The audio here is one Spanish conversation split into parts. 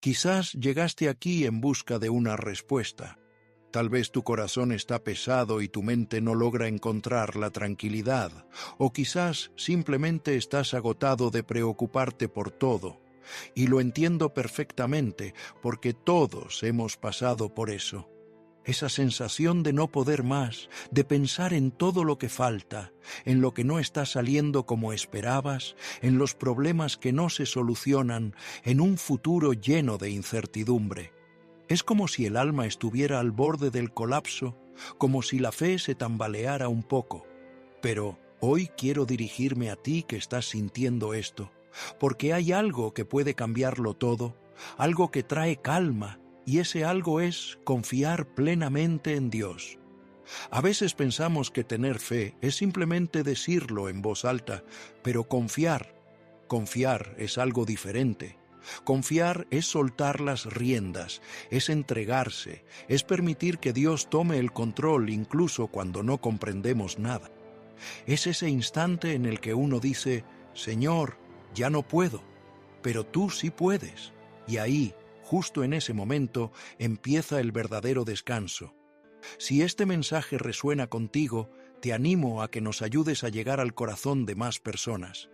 Quizás llegaste aquí en busca de una respuesta. Tal vez tu corazón está pesado y tu mente no logra encontrar la tranquilidad, o quizás simplemente estás agotado de preocuparte por todo. Y lo entiendo perfectamente, porque todos hemos pasado por eso. Esa sensación de no poder más, de pensar en todo lo que falta, en lo que no está saliendo como esperabas, en los problemas que no se solucionan, en un futuro lleno de incertidumbre. Es como si el alma estuviera al borde del colapso, como si la fe se tambaleara un poco. Pero hoy quiero dirigirme a ti que estás sintiendo esto, porque hay algo que puede cambiarlo todo, algo que trae calma, y ese algo es confiar plenamente en Dios. A veces pensamos que tener fe es simplemente decirlo en voz alta, pero confiar es algo diferente. Confiar es soltar las riendas, es entregarse, es permitir que Dios tome el control incluso cuando no comprendemos nada. Es ese instante en el que uno dice, Señor, ya no puedo, pero tú sí puedes. Y ahí, justo en ese momento, empieza el verdadero descanso. Si este mensaje resuena contigo, te animo a que nos ayudes a llegar al corazón de más personas.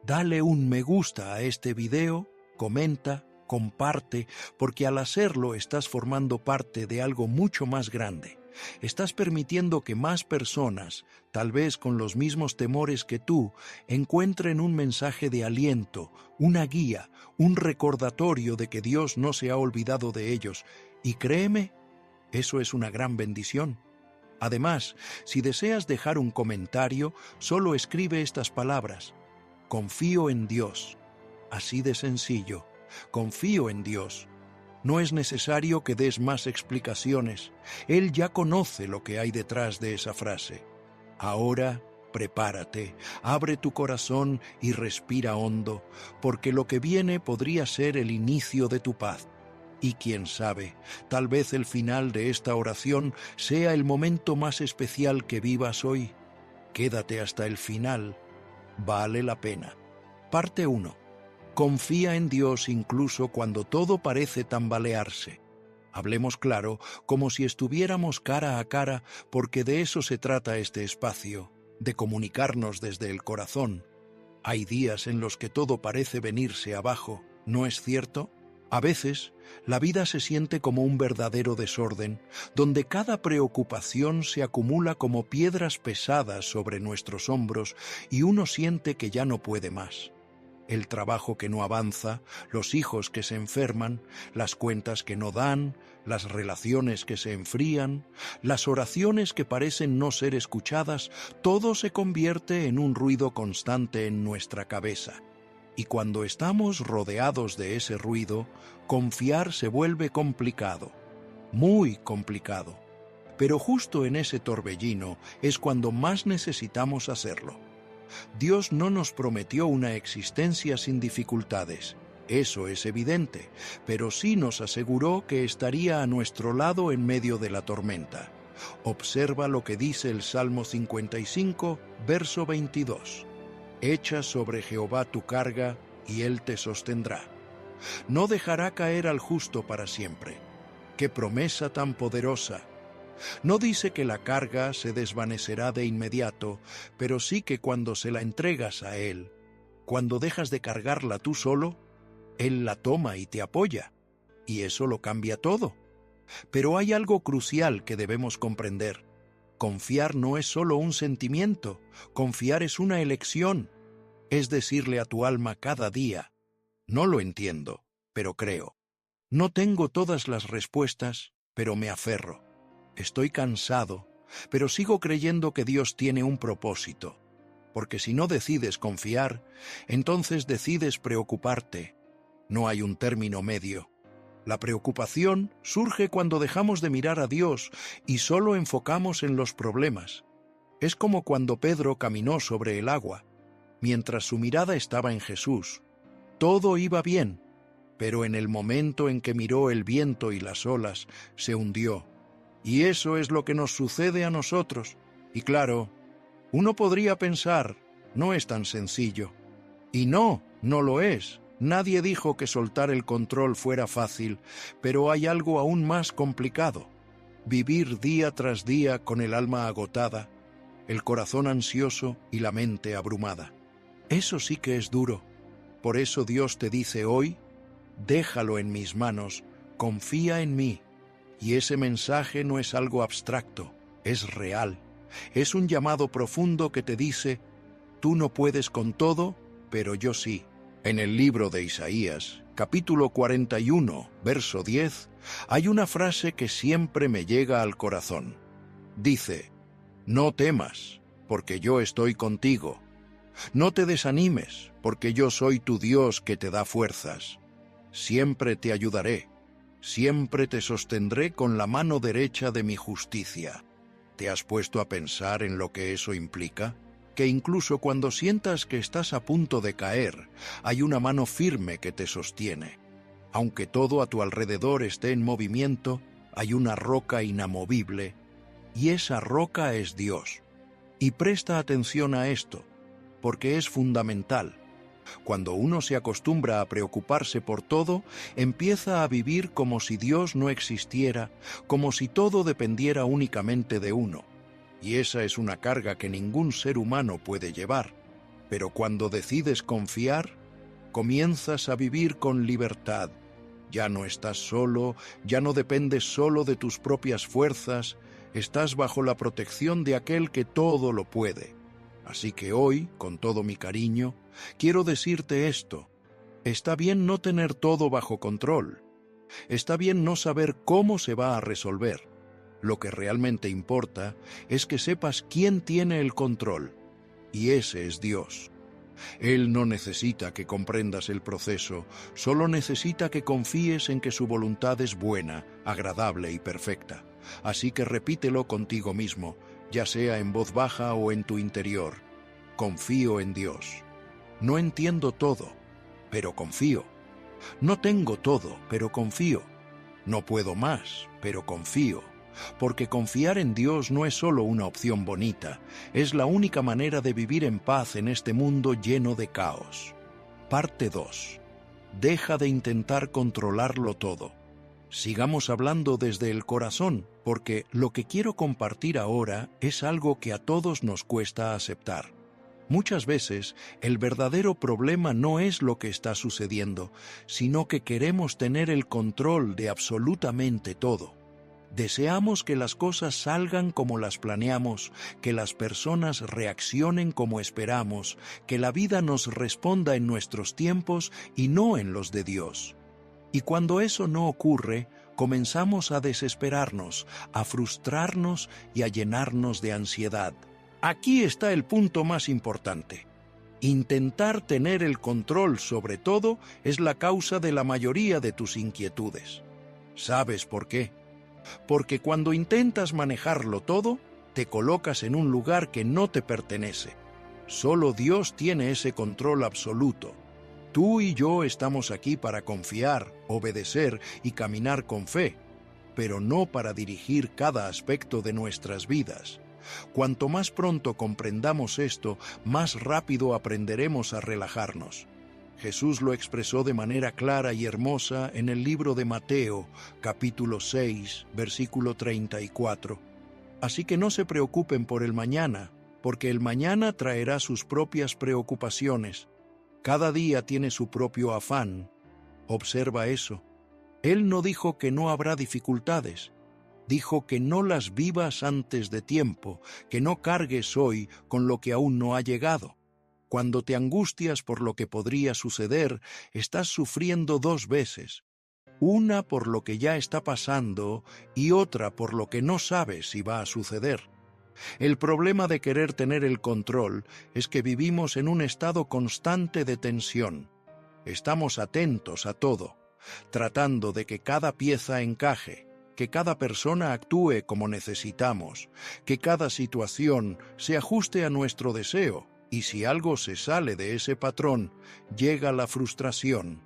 Dale un me gusta a este video, comenta, comparte, porque al hacerlo estás formando parte de algo mucho más grande. Estás permitiendo que más personas, tal vez con los mismos temores que tú, encuentren un mensaje de aliento, una guía, un recordatorio de que Dios no se ha olvidado de ellos. Y créeme, eso es una gran bendición. Además, si deseas dejar un comentario, solo escribe estas palabras: confío en Dios. Así de sencillo. Confío en Dios. No es necesario que des más explicaciones. Él ya conoce lo que hay detrás de esa frase. Ahora, prepárate, abre tu corazón y respira hondo, porque lo que viene podría ser el inicio de tu paz. Y quién sabe, tal vez el final de esta oración sea el momento más especial que vivas hoy. Quédate hasta el final. Vale la pena. Parte 1. Confía en Dios incluso cuando todo parece tambalearse. Hablemos claro, como si estuviéramos cara a cara, porque de eso se trata este espacio, de comunicarnos desde el corazón. Hay días en los que todo parece venirse abajo, ¿no es cierto? A veces, la vida se siente como un verdadero desorden, donde cada preocupación se acumula como piedras pesadas sobre nuestros hombros y uno siente que ya no puede más. El trabajo que no avanza, los hijos que se enferman, las cuentas que no dan, las relaciones que se enfrían, las oraciones que parecen no ser escuchadas, todo se convierte en un ruido constante en nuestra cabeza. Y cuando estamos rodeados de ese ruido, confiar se vuelve complicado, muy complicado. Pero justo en ese torbellino es cuando más necesitamos hacerlo. Dios no nos prometió una existencia sin dificultades, eso es evidente, pero sí nos aseguró que estaría a nuestro lado en medio de la tormenta. Observa lo que dice el Salmo 55, verso 22. Echa sobre Jehová tu carga, y Él te sostendrá. No dejará caer al justo para siempre. ¡Qué promesa tan poderosa! No dice que la carga se desvanecerá de inmediato, pero sí que cuando se la entregas a Él, cuando dejas de cargarla tú solo, Él la toma y te apoya, y eso lo cambia todo. Pero hay algo crucial que debemos comprender. Confiar no es solo un sentimiento, confiar es una elección. Es decirle a tu alma cada día, no lo entiendo, pero creo. No tengo todas las respuestas, pero me aferro. Estoy cansado, pero sigo creyendo que Dios tiene un propósito. Porque si no decides confiar, entonces decides preocuparte. No hay un término medio. La preocupación surge cuando dejamos de mirar a Dios y solo enfocamos en los problemas. Es como cuando Pedro caminó sobre el agua. Mientras su mirada estaba en Jesús, todo iba bien, pero en el momento en que miró el viento y las olas, se hundió. Y eso es lo que nos sucede a nosotros. Y claro, uno podría pensar, no es tan sencillo. Y no lo es. Nadie dijo que soltar el control fuera fácil, pero hay algo aún más complicado: vivir día tras día con el alma agotada, el corazón ansioso y la mente abrumada. Eso sí que es duro. Por eso Dios te dice hoy: déjalo en mis manos, confía en mí. Y ese mensaje no es algo abstracto, es real. Es un llamado profundo que te dice: tú no puedes con todo, pero yo sí. En el libro de Isaías, capítulo 41, verso 10, hay una frase que siempre me llega al corazón. Dice: no temas, porque yo estoy contigo. No te desanimes, porque yo soy tu Dios que te da fuerzas. Siempre te ayudaré, siempre te sostendré con la mano derecha de mi justicia. ¿Te has puesto a pensar en lo que eso implica? Que incluso cuando sientas que estás a punto de caer, hay una mano firme que te sostiene. Aunque todo a tu alrededor esté en movimiento, hay una roca inamovible, y esa roca es Dios. Y presta atención a esto, porque es fundamental. Cuando uno se acostumbra a preocuparse por todo, empieza a vivir como si Dios no existiera, como si todo dependiera únicamente de uno. Y esa es una carga que ningún ser humano puede llevar. Pero cuando decides confiar, comienzas a vivir con libertad. Ya no estás solo, ya no dependes solo de tus propias fuerzas, estás bajo la protección de aquel que todo lo puede. Así que hoy, con todo mi cariño, quiero decirte esto: está bien no tener todo bajo control. Está bien no saber cómo se va a resolver. Lo que realmente importa es que sepas quién tiene el control, y ese es Dios. Él no necesita que comprendas el proceso, solo necesita que confíes en que su voluntad es buena, agradable y perfecta. Así que repítelo contigo mismo, ya sea en voz baja o en tu interior: confío en Dios. No entiendo todo, pero confío. No tengo todo, pero confío. No puedo más, pero confío. Porque confiar en Dios no es solo una opción bonita, es la única manera de vivir en paz en este mundo lleno de caos. Parte 2. Deja de intentar controlarlo todo. Sigamos hablando desde el corazón, porque lo que quiero compartir ahora es algo que a todos nos cuesta aceptar. Muchas veces, el verdadero problema no es lo que está sucediendo, sino que queremos tener el control de absolutamente todo. Deseamos que las cosas salgan como las planeamos, que las personas reaccionen como esperamos, que la vida nos responda en nuestros tiempos y no en los de Dios. Y cuando eso no ocurre, comenzamos a desesperarnos, a frustrarnos y a llenarnos de ansiedad. Aquí está el punto más importante. Intentar tener el control sobre todo es la causa de la mayoría de tus inquietudes. ¿Sabes por qué? Porque cuando intentas manejarlo todo, te colocas en un lugar que no te pertenece. Solo Dios tiene ese control absoluto. Tú y yo estamos aquí para confiar, obedecer y caminar con fe, pero no para dirigir cada aspecto de nuestras vidas. Cuanto más pronto comprendamos esto, más rápido aprenderemos a relajarnos. Jesús lo expresó de manera clara y hermosa en el libro de Mateo, capítulo 6, versículo 34. Así que no se preocupen por el mañana, porque el mañana traerá sus propias preocupaciones. Cada día tiene su propio afán. Observa eso. Él no dijo que no habrá dificultades. Dijo que no las vivas antes de tiempo, que no cargues hoy con lo que aún no ha llegado. Cuando te angustias por lo que podría suceder, estás sufriendo dos veces. Una por lo que ya está pasando y otra por lo que no sabes si va a suceder. El problema de querer tener el control es que vivimos en un estado constante de tensión. Estamos atentos a todo, tratando de que cada pieza encaje, que cada persona actúe como necesitamos, que cada situación se ajuste a nuestro deseo. Y si algo se sale de ese patrón, llega la frustración.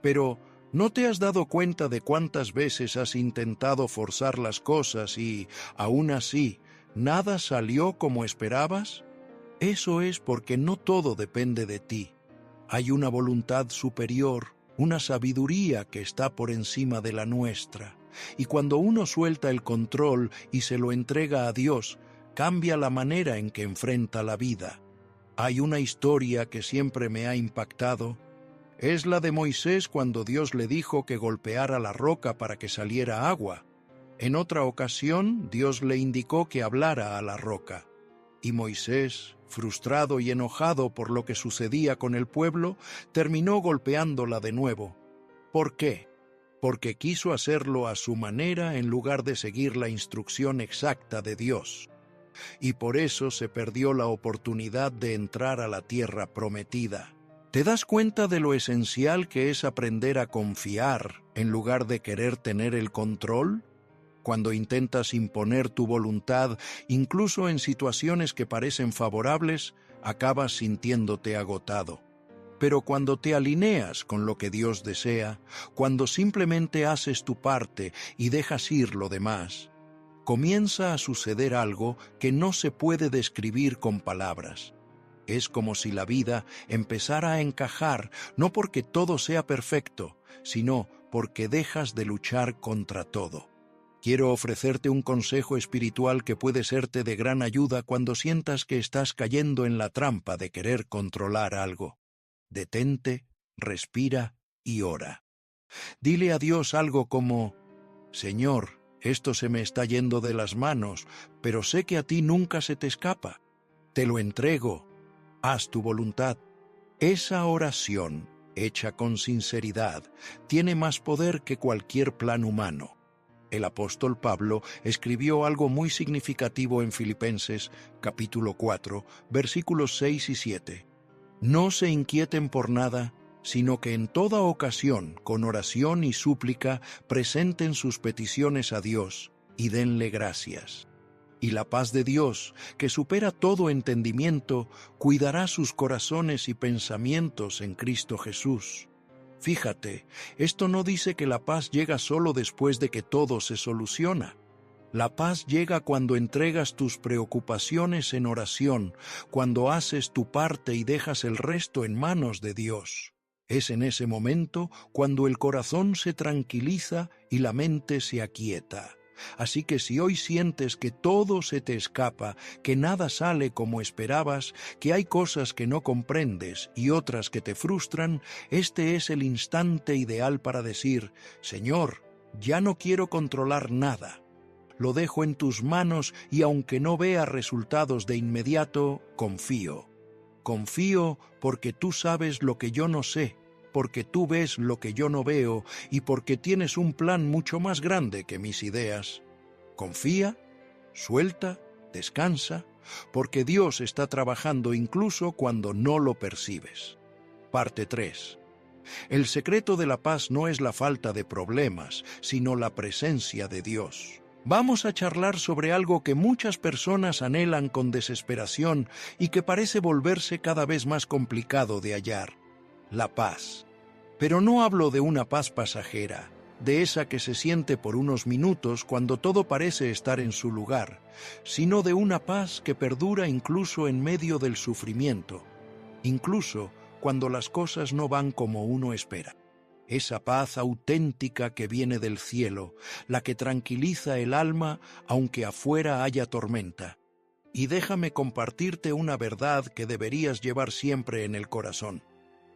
Pero, ¿no te has dado cuenta de cuántas veces has intentado forzar las cosas y, aún así, nada salió como esperabas? Eso es porque no todo depende de ti. Hay una voluntad superior, una sabiduría que está por encima de la nuestra. Y cuando uno suelta el control y se lo entrega a Dios, cambia la manera en que enfrenta la vida. Hay una historia que siempre me ha impactado. Es la de Moisés cuando Dios le dijo que golpeara la roca para que saliera agua. En otra ocasión, Dios le indicó que hablara a la roca. Y Moisés, frustrado y enojado por lo que sucedía con el pueblo, terminó golpeándola de nuevo. ¿Por qué? Porque quiso hacerlo a su manera en lugar de seguir la instrucción exacta de Dios. Y por eso se perdió la oportunidad de entrar a la tierra prometida. ¿Te das cuenta de lo esencial que es aprender a confiar en lugar de querer tener el control? Cuando intentas imponer tu voluntad, incluso en situaciones que parecen favorables, acabas sintiéndote agotado. Pero cuando te alineas con lo que Dios desea, cuando simplemente haces tu parte y dejas ir lo demás, comienza a suceder algo que no se puede describir con palabras. Es como si la vida empezara a encajar, no porque todo sea perfecto, sino porque dejas de luchar contra todo. Quiero ofrecerte un consejo espiritual que puede serte de gran ayuda cuando sientas que estás cayendo en la trampa de querer controlar algo. Detente, respira y ora. Dile a Dios algo como: Señor, esto se me está yendo de las manos, pero sé que a ti nunca se te escapa. Te lo entrego. Haz tu voluntad. Esa oración, hecha con sinceridad, tiene más poder que cualquier plan humano. El apóstol Pablo escribió algo muy significativo en Filipenses, capítulo 4, versículos 6 y 7. No se inquieten por nada, sino que en toda ocasión, con oración y súplica, presenten sus peticiones a Dios y denle gracias. Y la paz de Dios, que supera todo entendimiento, cuidará sus corazones y pensamientos en Cristo Jesús. Fíjate, esto no dice que la paz llega solo después de que todo se soluciona. La paz llega cuando entregas tus preocupaciones en oración, cuando haces tu parte y dejas el resto en manos de Dios. Es en ese momento cuando el corazón se tranquiliza y la mente se aquieta. Así que si hoy sientes que todo se te escapa, que nada sale como esperabas, que hay cosas que no comprendes y otras que te frustran, este es el instante ideal para decir: Señor, ya no quiero controlar nada. Lo dejo en tus manos y aunque no vea resultados de inmediato, confío. Confío porque tú sabes lo que yo no sé, porque tú ves lo que yo no veo y porque tienes un plan mucho más grande que mis ideas. Confía, suelta, descansa, porque Dios está trabajando incluso cuando no lo percibes. Parte 3. El secreto de la paz no es la falta de problemas, sino la presencia de Dios. Vamos a charlar sobre algo que muchas personas anhelan con desesperación y que parece volverse cada vez más complicado de hallar: la paz. Pero no hablo de una paz pasajera, de esa que se siente por unos minutos cuando todo parece estar en su lugar, sino de una paz que perdura incluso en medio del sufrimiento, incluso cuando las cosas no van como uno espera. Esa paz auténtica que viene del cielo, la que tranquiliza el alma aunque afuera haya tormenta. Y déjame compartirte una verdad que deberías llevar siempre en el corazón.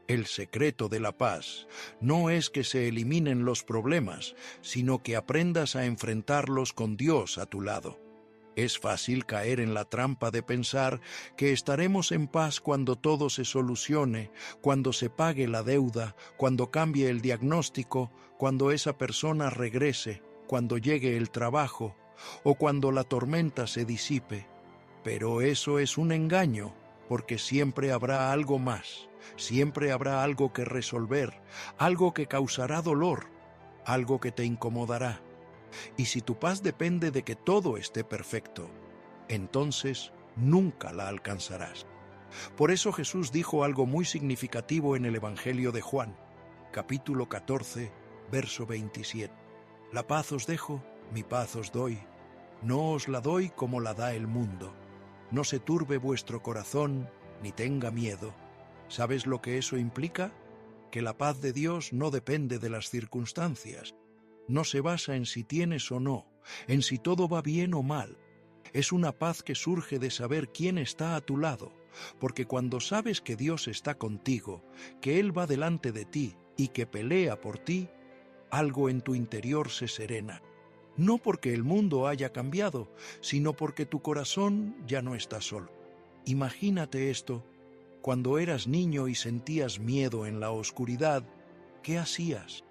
El secreto de la paz no es que se eliminen los problemas, sino que aprendas a enfrentarlos con Dios a tu lado. Es fácil caer en la trampa de pensar que estaremos en paz cuando todo se solucione, cuando se pague la deuda, cuando cambie el diagnóstico, cuando esa persona regrese, cuando llegue el trabajo o cuando la tormenta se disipe. Pero eso es un engaño, porque siempre habrá algo más, siempre habrá algo que resolver, algo que causará dolor, algo que te incomodará. Y si tu paz depende de que todo esté perfecto, entonces nunca la alcanzarás. Por eso Jesús dijo algo muy significativo en el Evangelio de Juan, capítulo 14, verso 27. La paz os dejo, mi paz os doy. No os la doy como la da el mundo. No se turbe vuestro corazón, ni tenga miedo. ¿Sabes lo que eso implica? Que la paz de Dios no depende de las circunstancias. No se basa en si tienes o no, en si todo va bien o mal. Es una paz que surge de saber quién está a tu lado, porque cuando sabes que Dios está contigo, que Él va delante de ti y que pelea por ti, algo en tu interior se serena. No porque el mundo haya cambiado, sino porque tu corazón ya no está solo. Imagínate esto. Cuando eras niño y sentías miedo en la oscuridad, ¿qué hacías?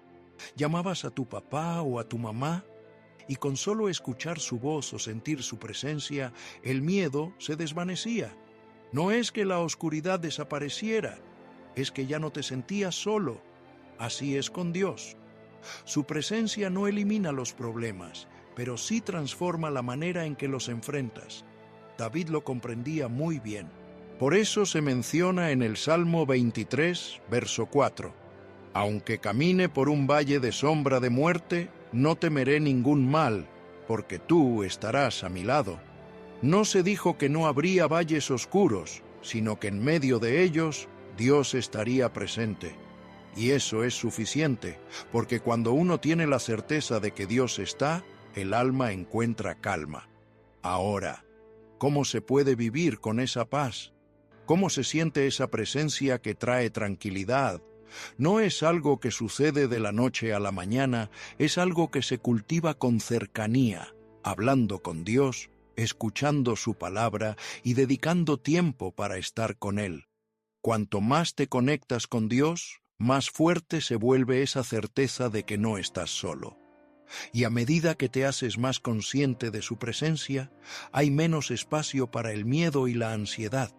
¿Llamabas a tu papá o a tu mamá? Y con solo escuchar su voz o sentir su presencia, el miedo se desvanecía. No es que la oscuridad desapareciera, es que ya no te sentías solo. Así es con Dios. Su presencia no elimina los problemas, pero sí transforma la manera en que los enfrentas. David lo comprendía muy bien. Por eso se menciona en el Salmo 23, verso 4. Aunque camine por un valle de sombra de muerte, no temeré ningún mal, porque tú estarás a mi lado. No se dijo que no habría valles oscuros, sino que en medio de ellos Dios estaría presente. Y eso es suficiente, porque cuando uno tiene la certeza de que Dios está, el alma encuentra calma. Ahora, ¿cómo se puede vivir con esa paz? ¿Cómo se siente esa presencia que trae tranquilidad? No es algo que sucede de la noche a la mañana, es algo que se cultiva con cercanía, hablando con Dios, escuchando su palabra y dedicando tiempo para estar con Él. Cuanto más te conectas con Dios, más fuerte se vuelve esa certeza de que no estás solo. Y a medida que te haces más consciente de su presencia, hay menos espacio para el miedo y la ansiedad.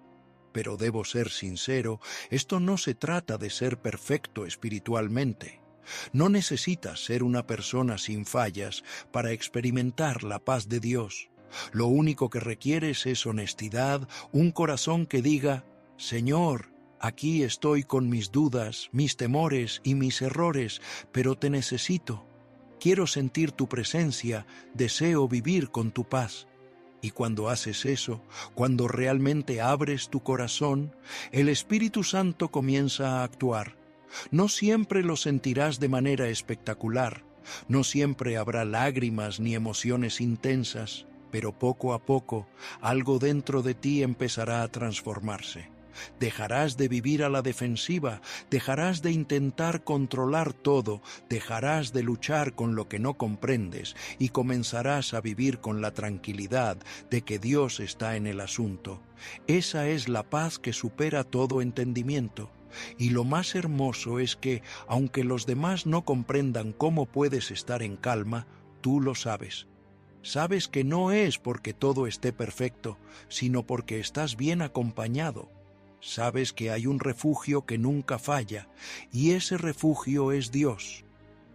Pero debo ser sincero, esto no se trata de ser perfecto espiritualmente. No necesitas ser una persona sin fallas para experimentar la paz de Dios. Lo único que requieres es honestidad, un corazón que diga, Señor, aquí estoy con mis dudas, mis temores y mis errores, pero te necesito. Quiero sentir tu presencia, deseo vivir con tu paz. Y cuando haces eso, cuando realmente abres tu corazón, el Espíritu Santo comienza a actuar. No siempre lo sentirás de manera espectacular, no siempre habrá lágrimas ni emociones intensas, pero poco a poco algo dentro de ti empezará a transformarse. Dejarás de vivir a la defensiva, dejarás de intentar controlar todo, dejarás de luchar con lo que no comprendes y comenzarás a vivir con la tranquilidad de que Dios está en el asunto. Esa es la paz que supera todo entendimiento. Y lo más hermoso es que, aunque los demás no comprendan cómo puedes estar en calma, tú lo sabes. Sabes que no es porque todo esté perfecto, sino porque estás bien acompañado. Sabes que hay un refugio que nunca falla, y ese refugio es Dios.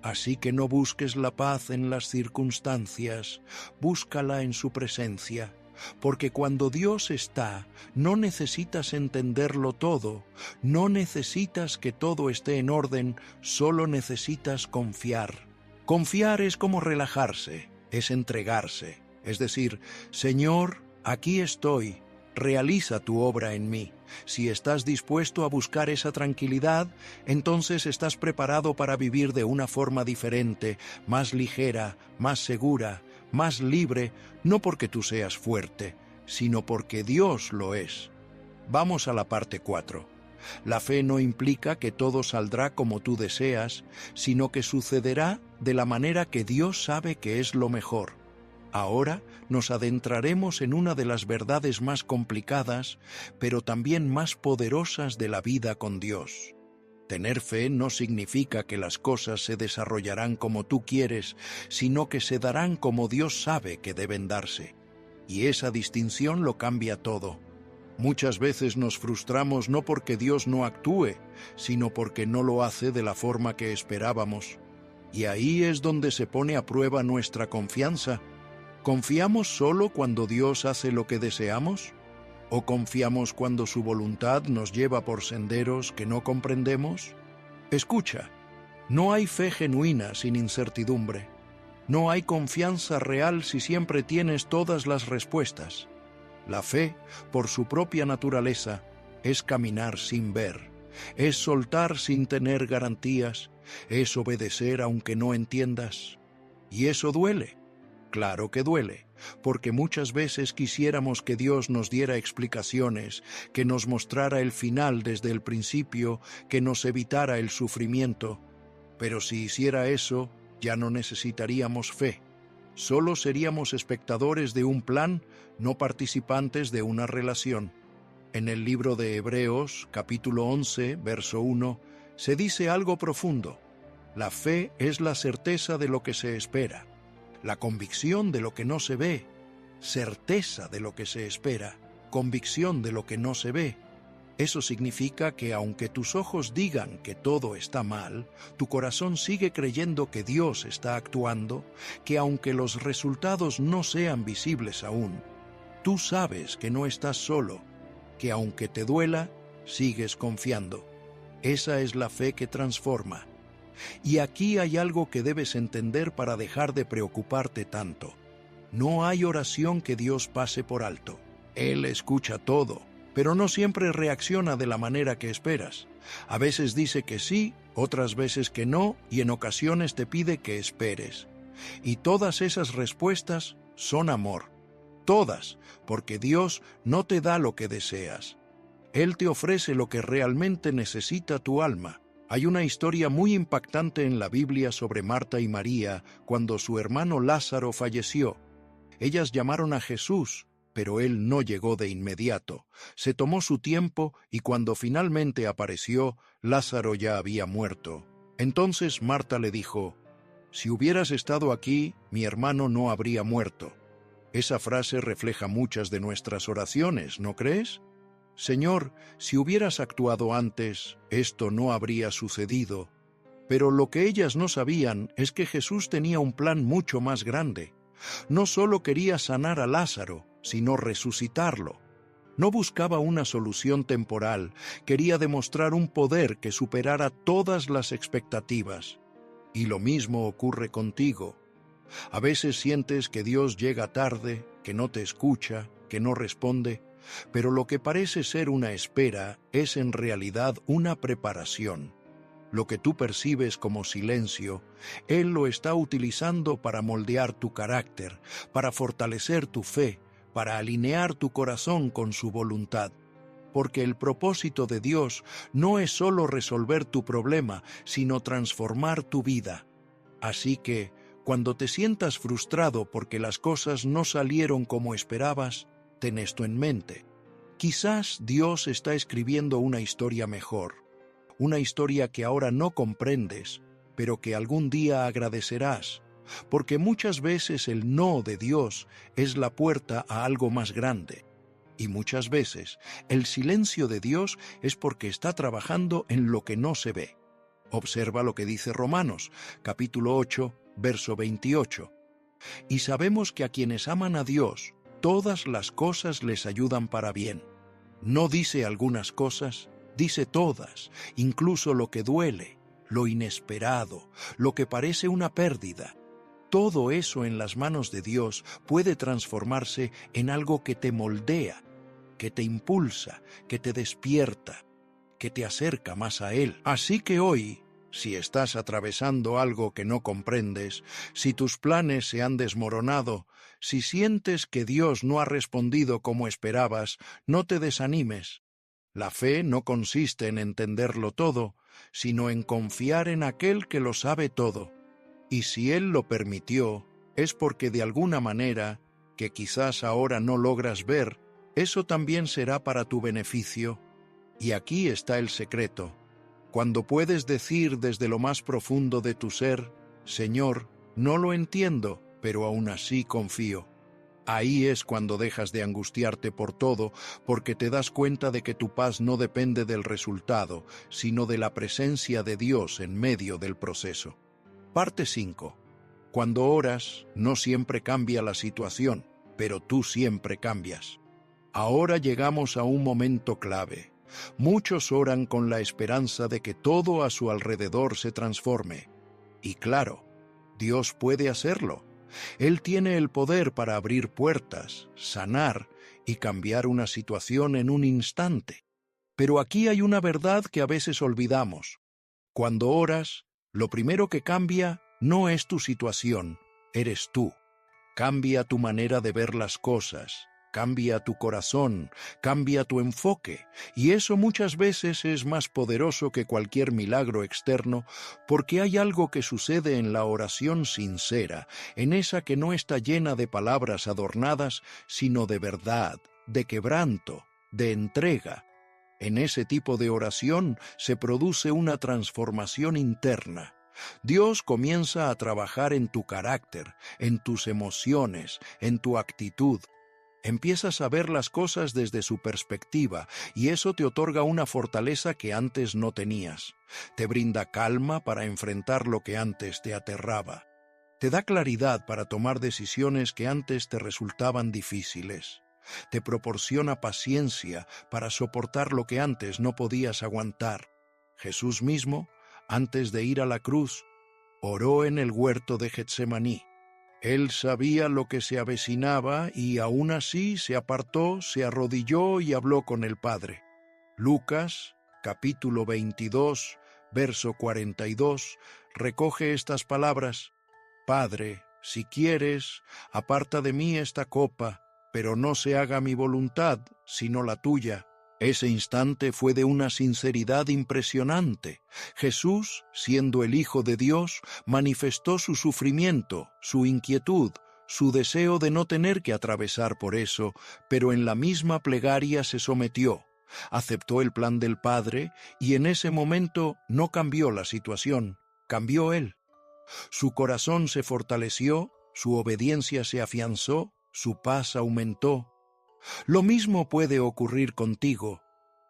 Así que no busques la paz en las circunstancias, búscala en su presencia, porque cuando Dios está, no necesitas entenderlo todo, no necesitas que todo esté en orden, solo necesitas confiar. Confiar es como relajarse, es entregarse, es decir, Señor, aquí estoy, realiza tu obra en mí. Si estás dispuesto a buscar esa tranquilidad, entonces estás preparado para vivir de una forma diferente, más ligera, más segura, más libre, no porque tú seas fuerte, sino porque Dios lo es. Vamos a la parte 4. La fe no implica que todo saldrá como tú deseas, sino que sucederá de la manera que Dios sabe que es lo mejor. Ahora nos adentraremos en una de las verdades más complicadas, pero también más poderosas de la vida con Dios. Tener fe no significa que las cosas se desarrollarán como tú quieres, sino que se darán como Dios sabe que deben darse. Y esa distinción lo cambia todo. Muchas veces nos frustramos no porque Dios no actúe, sino porque no lo hace de la forma que esperábamos. Y ahí es donde se pone a prueba nuestra confianza. ¿Confiamos solo cuando Dios hace lo que deseamos? ¿O confiamos cuando su voluntad nos lleva por senderos que no comprendemos? Escucha, no hay fe genuina sin incertidumbre. No hay confianza real si siempre tienes todas las respuestas. La fe, por su propia naturaleza, es caminar sin ver. Es soltar sin tener garantías, es obedecer aunque no entiendas. Y eso duele. Claro que duele, porque muchas veces quisiéramos que Dios nos diera explicaciones, que nos mostrara el final desde el principio, que nos evitara el sufrimiento. Pero si hiciera eso, ya no necesitaríamos fe. Solo seríamos espectadores de un plan, no participantes de una relación. En el libro de Hebreos, capítulo 11, verso 1, se dice algo profundo. La fe es la certeza de lo que se espera, la convicción de lo que no se ve, certeza de lo que se espera, convicción de lo que no se ve. Eso significa que aunque tus ojos digan que todo está mal, tu corazón sigue creyendo que Dios está actuando, que aunque los resultados no sean visibles aún, tú sabes que no estás solo, que aunque te duela, sigues confiando. Esa es la fe que transforma. Y aquí hay algo que debes entender para dejar de preocuparte tanto. No hay oración que Dios pase por alto. Él escucha todo, pero no siempre reacciona de la manera que esperas. A veces dice que sí, otras veces que no, y en ocasiones te pide que esperes. Y todas esas respuestas son amor. Todas, porque Dios no te da lo que deseas. Él te ofrece lo que realmente necesita tu alma. Hay una historia muy impactante en la Biblia sobre Marta y María cuando su hermano Lázaro falleció. Ellas llamaron a Jesús, pero él no llegó de inmediato. Se tomó su tiempo y cuando finalmente apareció, Lázaro ya había muerto. Entonces Marta le dijo, «Si hubieras estado aquí, mi hermano no habría muerto». Esa frase refleja muchas de nuestras oraciones, ¿no crees? Señor, si hubieras actuado antes, esto no habría sucedido. Pero lo que ellas no sabían es que Jesús tenía un plan mucho más grande. No solo quería sanar a Lázaro, sino resucitarlo. No buscaba una solución temporal, quería demostrar un poder que superara todas las expectativas. Y lo mismo ocurre contigo. A veces sientes que Dios llega tarde, que no te escucha, que no responde, pero lo que parece ser una espera es en realidad una preparación. Lo que tú percibes como silencio, Él lo está utilizando para moldear tu carácter, para fortalecer tu fe, para alinear tu corazón con su voluntad. Porque el propósito de Dios no es solo resolver tu problema, sino transformar tu vida. Así que, cuando te sientas frustrado porque las cosas no salieron como esperabas, ten esto en mente. Quizás Dios está escribiendo una historia mejor, una historia que ahora no comprendes, pero que algún día agradecerás, porque muchas veces el no de Dios es la puerta a algo más grande. Y muchas veces el silencio de Dios es porque está trabajando en lo que no se ve. Observa lo que dice Romanos, capítulo 8, verso 28. Y sabemos que a quienes aman a Dios, todas las cosas les ayudan para bien. No dice algunas cosas, dice todas, incluso lo que duele, lo inesperado, lo que parece una pérdida. Todo eso en las manos de Dios puede transformarse en algo que te moldea, que te impulsa, que te despierta, que te acerca más a Él. Así que hoy, si estás atravesando algo que no comprendes, si tus planes se han desmoronado, si sientes que Dios no ha respondido como esperabas, no te desanimes. La fe no consiste en entenderlo todo, sino en confiar en aquel que lo sabe todo. Y si Él lo permitió, es porque de alguna manera, que quizás ahora no logras ver, eso también será para tu beneficio. Y aquí está el secreto. Cuando puedes decir desde lo más profundo de tu ser, Señor, no lo entiendo, pero aún así confío. Ahí es cuando dejas de angustiarte por todo, porque te das cuenta de que tu paz no depende del resultado, sino de la presencia de Dios en medio del proceso. Parte 5. Cuando oras, no siempre cambia la situación, pero tú siempre cambias. Ahora llegamos a un momento clave. Muchos oran con la esperanza de que todo a su alrededor se transforme. Y claro, Dios puede hacerlo. Él tiene el poder para abrir puertas, sanar y cambiar una situación en un instante. Pero aquí hay una verdad que a veces olvidamos. Cuando oras, lo primero que cambia no es tu situación, eres tú. Cambia tu manera de ver las cosas, cambia tu corazón, cambia tu enfoque, y eso muchas veces es más poderoso que cualquier milagro externo, porque hay algo que sucede en la oración sincera, en esa que no está llena de palabras adornadas, sino de verdad, de quebranto, de entrega. En ese tipo de oración se produce una transformación interna. Dios comienza a trabajar en tu carácter, en tus emociones, en tu actitud. Empiezas a ver las cosas desde su perspectiva y eso te otorga una fortaleza que antes no tenías. Te brinda calma para enfrentar lo que antes te aterraba. Te da claridad para tomar decisiones que antes te resultaban difíciles. Te proporciona paciencia para soportar lo que antes no podías aguantar. Jesús mismo, antes de ir a la cruz, oró en el huerto de Getsemaní. Él sabía lo que se avecinaba y aún así se apartó, se arrodilló y habló con el Padre. Lucas, capítulo 22, verso 42, recoge estas palabras: Padre, si quieres, aparta de mí esta copa, pero no se haga mi voluntad, sino la tuya. Ese instante fue de una sinceridad impresionante. Jesús, siendo el Hijo de Dios, manifestó su sufrimiento, su inquietud, su deseo de no tener que atravesar por eso, pero en la misma plegaria se sometió. Aceptó el plan del Padre y en ese momento no cambió la situación, cambió Él. Su corazón se fortaleció, su obediencia se afianzó, su paz aumentó. Lo mismo puede ocurrir contigo.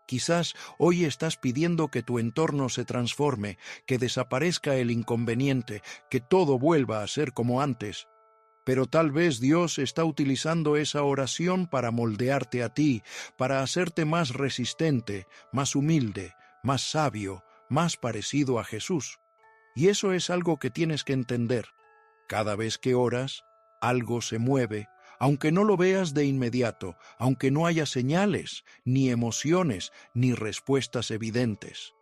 Quizás hoy estás pidiendo que tu entorno se transforme, que desaparezca el inconveniente, que todo vuelva a ser como antes. Pero tal vez Dios está utilizando esa oración para moldearte a ti, para hacerte más resistente, más humilde, más sabio, más parecido a Jesús. Y eso es algo que tienes que entender. Cada vez que oras, algo se mueve, aunque no lo veas de inmediato, aunque no haya señales, ni emociones, ni respuestas evidentes.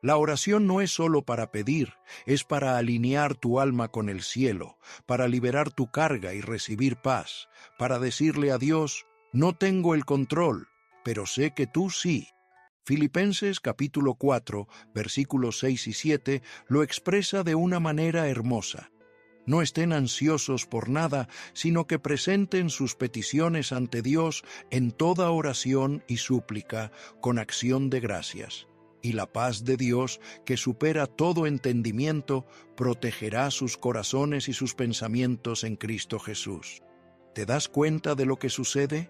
La oración no es solo para pedir, es para alinear tu alma con el cielo, para liberar tu carga y recibir paz, para decirle a Dios: no tengo el control, pero sé que tú sí. Filipenses capítulo 4, versículos 6 y 7 lo expresa de una manera hermosa. No estén ansiosos por nada, sino que presenten sus peticiones ante Dios en toda oración y súplica, con acción de gracias. Y la paz de Dios, que supera todo entendimiento, protegerá sus corazones y sus pensamientos en Cristo Jesús. ¿Te das cuenta de lo que sucede?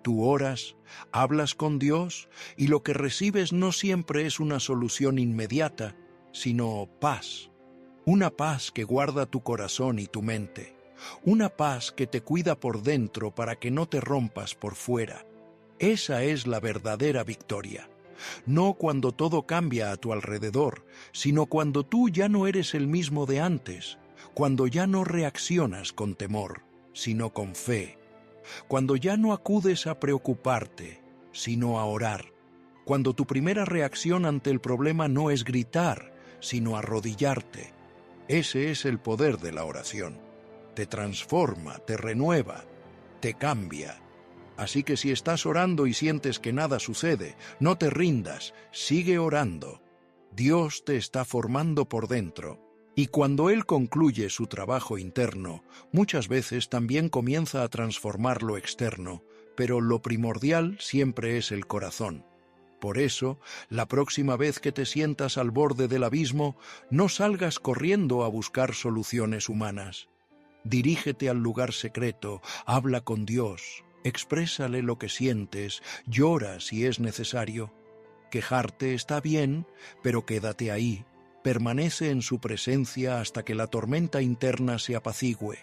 Tú oras, hablas con Dios, y lo que recibes no siempre es una solución inmediata, sino paz. Una paz que guarda tu corazón y tu mente. Una paz que te cuida por dentro para que no te rompas por fuera. Esa es la verdadera victoria. No cuando todo cambia a tu alrededor, sino cuando tú ya no eres el mismo de antes, cuando ya no reaccionas con temor, sino con fe, cuando ya no acudes a preocuparte, sino a orar, cuando tu primera reacción ante el problema no es gritar, sino arrodillarte. Ese es el poder de la oración. Te transforma, te renueva, te cambia. Así que si estás orando y sientes que nada sucede, no te rindas, sigue orando. Dios te está formando por dentro. Y cuando Él concluye su trabajo interno, muchas veces también comienza a transformar lo externo, pero lo primordial siempre es el corazón. Por eso, la próxima vez que te sientas al borde del abismo, no salgas corriendo a buscar soluciones humanas. Dirígete al lugar secreto, habla con Dios, exprésale lo que sientes, llora si es necesario. Quejarte está bien, pero quédate ahí. Permanece en su presencia hasta que la tormenta interna se apacigüe.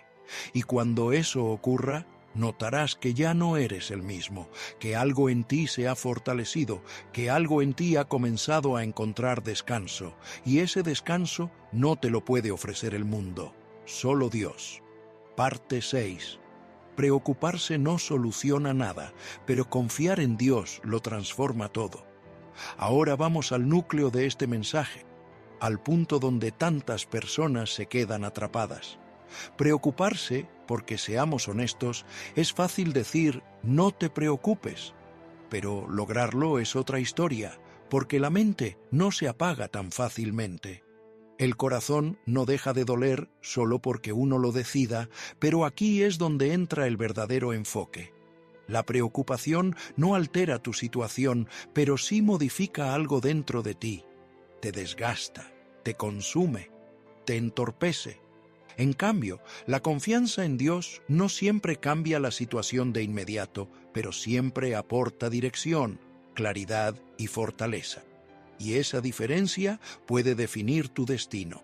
Y cuando eso ocurra, notarás que ya no eres el mismo, que algo en ti se ha fortalecido, que algo en ti ha comenzado a encontrar descanso, y ese descanso no te lo puede ofrecer el mundo, solo Dios. Parte 6. Preocuparse no soluciona nada, pero confiar en Dios lo transforma todo. Ahora vamos al núcleo de este mensaje, al punto donde tantas personas se quedan atrapadas. Preocuparse, porque seamos honestos, es fácil decir no te preocupes, pero lograrlo es otra historia, porque la mente no se apaga tan fácilmente. El corazón no deja de doler solo porque uno lo decida, pero aquí es donde entra el verdadero enfoque. La preocupación no altera tu situación, pero sí modifica algo dentro de ti. Te desgasta, te consume, te entorpece. En cambio, la confianza en Dios no siempre cambia la situación de inmediato, pero siempre aporta dirección, claridad y fortaleza. Y esa diferencia puede definir tu destino.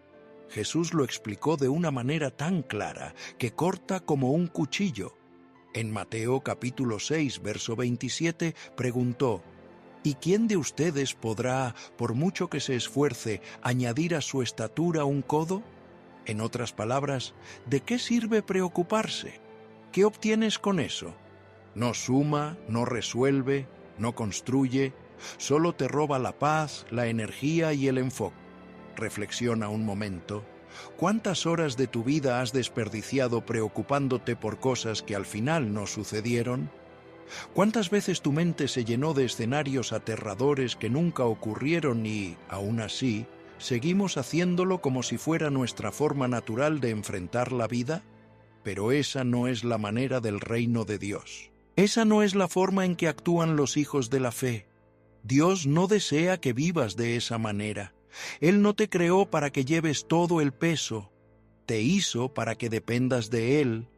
Jesús lo explicó de una manera tan clara que corta como un cuchillo. En Mateo capítulo 6, verso 27, preguntó: ¿Y quién de ustedes podrá, por mucho que se esfuerce, añadir a su estatura un codo? En otras palabras, ¿de qué sirve preocuparse? ¿Qué obtienes con eso? No suma, no resuelve, no construye, solo te roba la paz, la energía y el enfoque. Reflexiona un momento. ¿Cuántas horas de tu vida has desperdiciado preocupándote por cosas que al final no sucedieron? ¿Cuántas veces tu mente se llenó de escenarios aterradores que nunca ocurrieron y, aún así, seguimos haciéndolo como si fuera nuestra forma natural de enfrentar la vida? Pero esa no es la manera del reino de Dios. Esa no es la forma en que actúan los hijos de la fe. Dios no desea que vivas de esa manera. Él no te creó para que lleves todo el peso. Te hizo para que dependas de Él.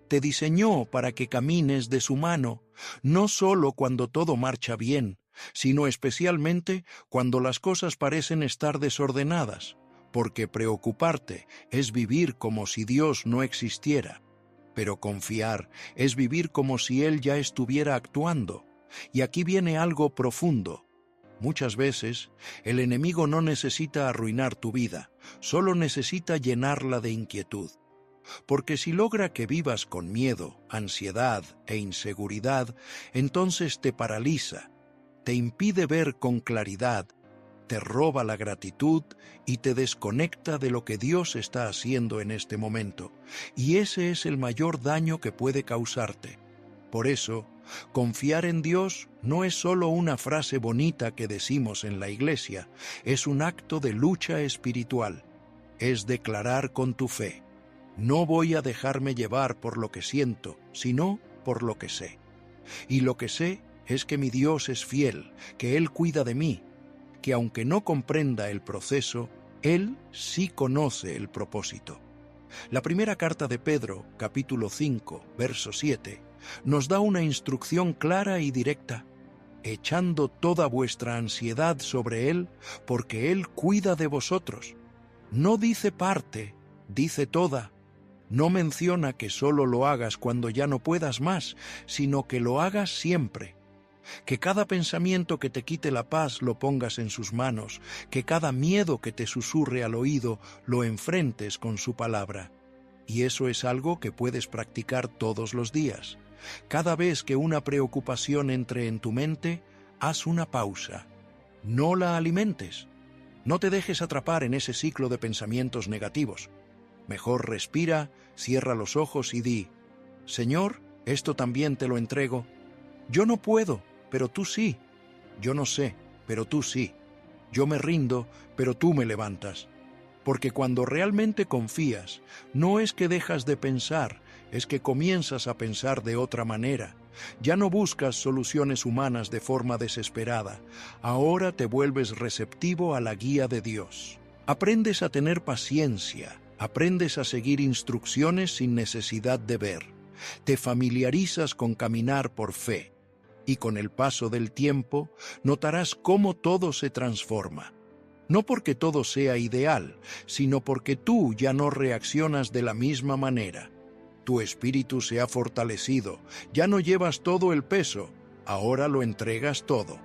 Te diseñó para que camines de su mano, no solo cuando todo marcha bien, sino especialmente cuando las cosas parecen estar desordenadas, porque preocuparte es vivir como si Dios no existiera, pero confiar es vivir como si Él ya estuviera actuando. Y aquí viene algo profundo. Muchas veces, el enemigo no necesita arruinar tu vida, solo necesita llenarla de inquietud. Porque si logra que vivas con miedo, ansiedad e inseguridad, entonces te paraliza, te impide ver con claridad, te roba la gratitud y te desconecta de lo que Dios está haciendo en este momento. Y ese es el mayor daño que puede causarte. Por eso, confiar en Dios no es solo una frase bonita que decimos en la iglesia, es un acto de lucha espiritual. Es declarar con tu fe: no voy a dejarme llevar por lo que siento, sino por lo que sé. Y lo que sé es que mi Dios es fiel, que Él cuida de mí, que aunque no comprenda el proceso, Él sí conoce el propósito. La primera carta de Pedro, capítulo 5, verso 7, nos da una instrucción clara y directa: echando toda vuestra ansiedad sobre Él, porque Él cuida de vosotros. No dice parte, dice toda. No menciona que solo lo hagas cuando ya no puedas más, sino que lo hagas siempre. Que cada pensamiento que te quite la paz lo pongas en sus manos, que cada miedo que te susurre al oído lo enfrentes con su palabra. Y eso es algo que puedes practicar todos los días. Cada vez que una preocupación entre en tu mente, haz una pausa. No la alimentes. No te dejes atrapar en ese ciclo de pensamientos negativos. Mejor respira, cierra los ojos y di: Señor, esto también te lo entrego. Yo no puedo, pero tú sí. Yo no sé, pero tú sí. Yo me rindo, pero tú me levantas. Porque cuando realmente confías, no es que dejas de pensar, es que comienzas a pensar de otra manera. Ya no buscas soluciones humanas de forma desesperada. Ahora te vuelves receptivo a la guía de Dios. Aprendes a tener paciencia. Aprendes a seguir instrucciones sin necesidad de ver. Te familiarizas con caminar por fe. Y con el paso del tiempo, notarás cómo todo se transforma. No porque todo sea ideal, sino porque tú ya no reaccionas de la misma manera. Tu espíritu se ha fortalecido, ya no llevas todo el peso, ahora lo entregas todo.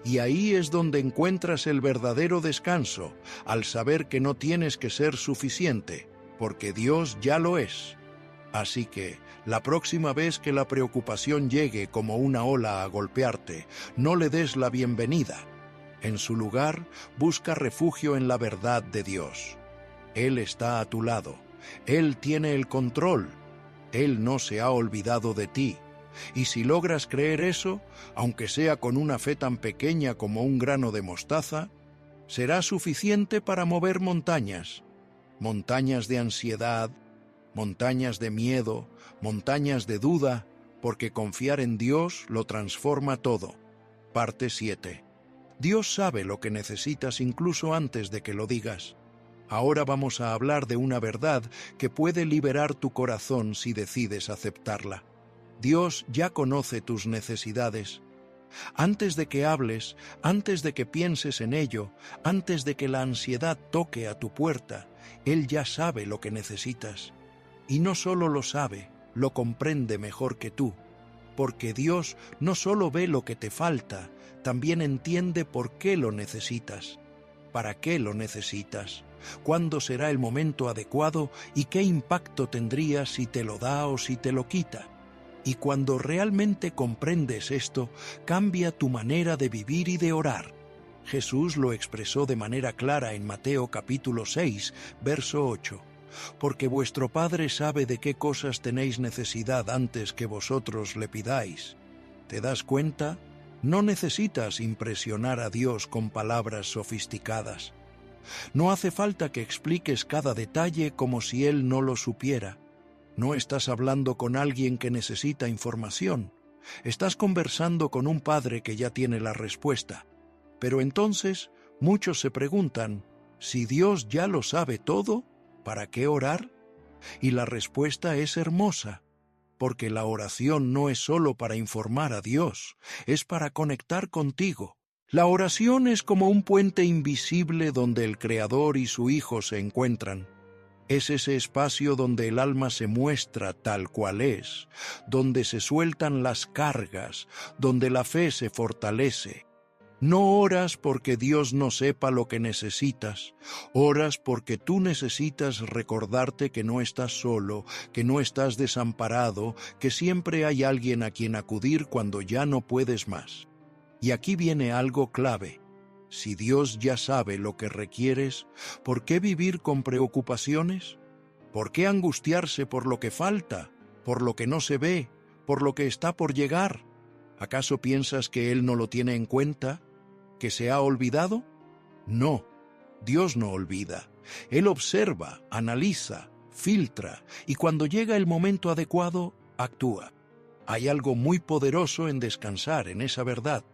Y ahí es donde encuentras el verdadero descanso, al saber que no tienes que ser suficiente, porque Dios ya lo es. Así que, la próxima vez que la preocupación llegue como una ola a golpearte, no le des la bienvenida. En su lugar, busca refugio en la verdad de Dios. Él está a tu lado. Él tiene el control. Él no se ha olvidado de ti. Y si logras creer eso, aunque sea con una fe tan pequeña como un grano de mostaza, será suficiente para mover montañas. Montañas de ansiedad, montañas de miedo, montañas de duda, porque confiar en Dios lo transforma todo. Parte 7. Dios sabe lo que necesitas incluso antes de que lo digas. Ahora vamos a hablar de una verdad que puede liberar tu corazón si decides aceptarla. Dios ya conoce tus necesidades. Antes de que hables, antes de que pienses en ello, antes de que la ansiedad toque a tu puerta, Él ya sabe lo que necesitas. Y no solo lo sabe, lo comprende mejor que tú, porque Dios no solo ve lo que te falta, también entiende por qué lo necesitas. ¿Para qué lo necesitas? ¿Cuándo será el momento adecuado y qué impacto tendría si te lo da o si te lo quita? Y cuando realmente comprendes esto, cambia tu manera de vivir y de orar. Jesús lo expresó de manera clara en Mateo capítulo 6, verso 8. Porque vuestro Padre sabe de qué cosas tenéis necesidad antes que vosotros le pidáis. ¿Te das cuenta? No necesitas impresionar a Dios con palabras sofisticadas. No hace falta que expliques cada detalle como si Él no lo supiera. No estás hablando con alguien que necesita información. Estás conversando con un padre que ya tiene la respuesta. Pero entonces, muchos se preguntan, si Dios ya lo sabe todo, ¿para qué orar? Y la respuesta es hermosa, porque la oración no es solo para informar a Dios, es para conectar contigo. La oración es como un puente invisible donde el Creador y su Hijo se encuentran. Es ese espacio donde el alma se muestra tal cual es, donde se sueltan las cargas, donde la fe se fortalece. No oras porque Dios no sepa lo que necesitas, oras porque tú necesitas recordarte que no estás solo, que no estás desamparado, que siempre hay alguien a quien acudir cuando ya no puedes más. Y aquí viene algo clave. Si Dios ya sabe lo que requieres, ¿por qué vivir con preocupaciones? ¿Por qué angustiarse por lo que falta, por lo que no se ve, por lo que está por llegar? ¿Acaso piensas que Él no lo tiene en cuenta? ¿Que se ha olvidado? No, Dios no olvida. Él observa, analiza, filtra, y cuando llega el momento adecuado, actúa. Hay algo muy poderoso en descansar en esa verdad,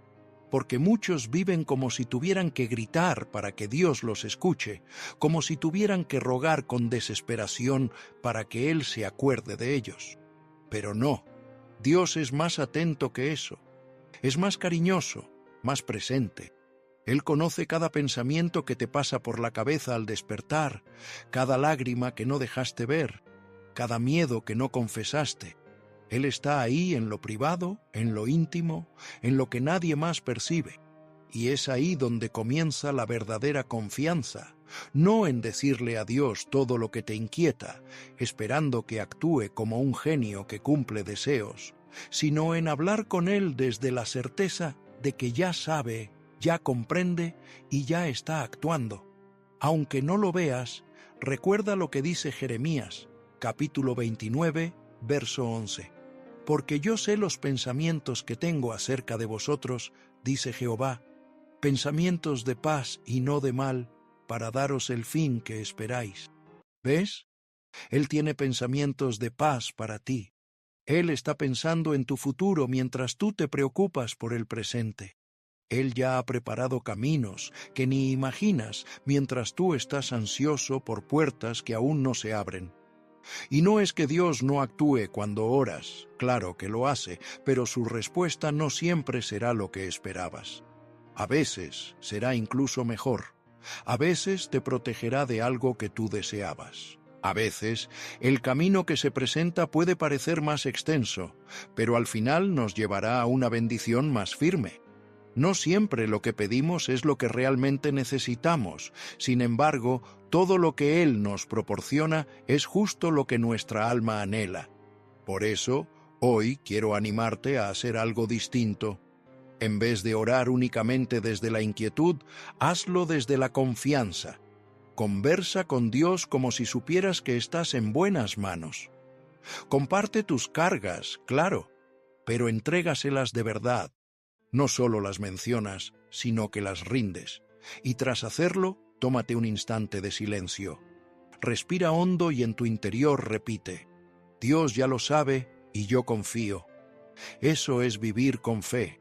porque muchos viven como si tuvieran que gritar para que Dios los escuche, como si tuvieran que rogar con desesperación para que Él se acuerde de ellos. Pero no, Dios es más atento que eso, es más cariñoso, más presente. Él conoce cada pensamiento que te pasa por la cabeza al despertar, cada lágrima que no dejaste ver, cada miedo que no confesaste. Él está ahí en lo privado, en lo íntimo, en lo que nadie más percibe. Y es ahí donde comienza la verdadera confianza, no en decirle a Dios todo lo que te inquieta, esperando que actúe como un genio que cumple deseos, sino en hablar con Él desde la certeza de que ya sabe, ya comprende y ya está actuando. Aunque no lo veas, recuerda lo que dice Jeremías, capítulo 29, verso 11. Porque yo sé los pensamientos que tengo acerca de vosotros, dice Jehová, pensamientos de paz y no de mal, para daros el fin que esperáis. ¿Ves? Él tiene pensamientos de paz para ti. Él está pensando en tu futuro mientras tú te preocupas por el presente. Él ya ha preparado caminos que ni imaginas mientras tú estás ansioso por puertas que aún no se abren. Y no es que Dios no actúe cuando oras, claro que lo hace, pero su respuesta no siempre será lo que esperabas. A veces será incluso mejor. A veces te protegerá de algo que tú deseabas. A veces el camino que se presenta puede parecer más extenso, pero al final nos llevará a una bendición más firme. No siempre lo que pedimos es lo que realmente necesitamos. Sin embargo, todo lo que Él nos proporciona es justo lo que nuestra alma anhela. Por eso, hoy quiero animarte a hacer algo distinto. En vez de orar únicamente desde la inquietud, hazlo desde la confianza. Conversa con Dios como si supieras que estás en buenas manos. Comparte tus cargas, claro, pero entrégaselas de verdad. No solo las mencionas, sino que las rindes. Y tras hacerlo, tómate un instante de silencio. Respira hondo y en tu interior repite: Dios ya lo sabe y yo confío. Eso es vivir con fe.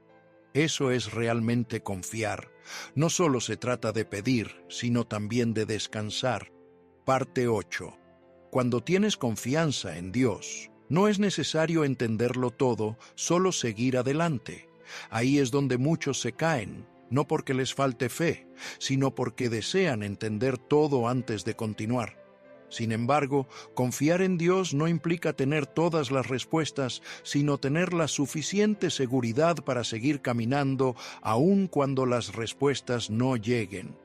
Eso es realmente confiar. No solo se trata de pedir, sino también de descansar. Parte 8. Cuando tienes confianza en Dios, no es necesario entenderlo todo, solo seguir adelante. Ahí es donde muchos se caen, no porque les falte fe, sino porque desean entender todo antes de continuar. Sin embargo, confiar en Dios no implica tener todas las respuestas, sino tener la suficiente seguridad para seguir caminando aun cuando las respuestas no lleguen.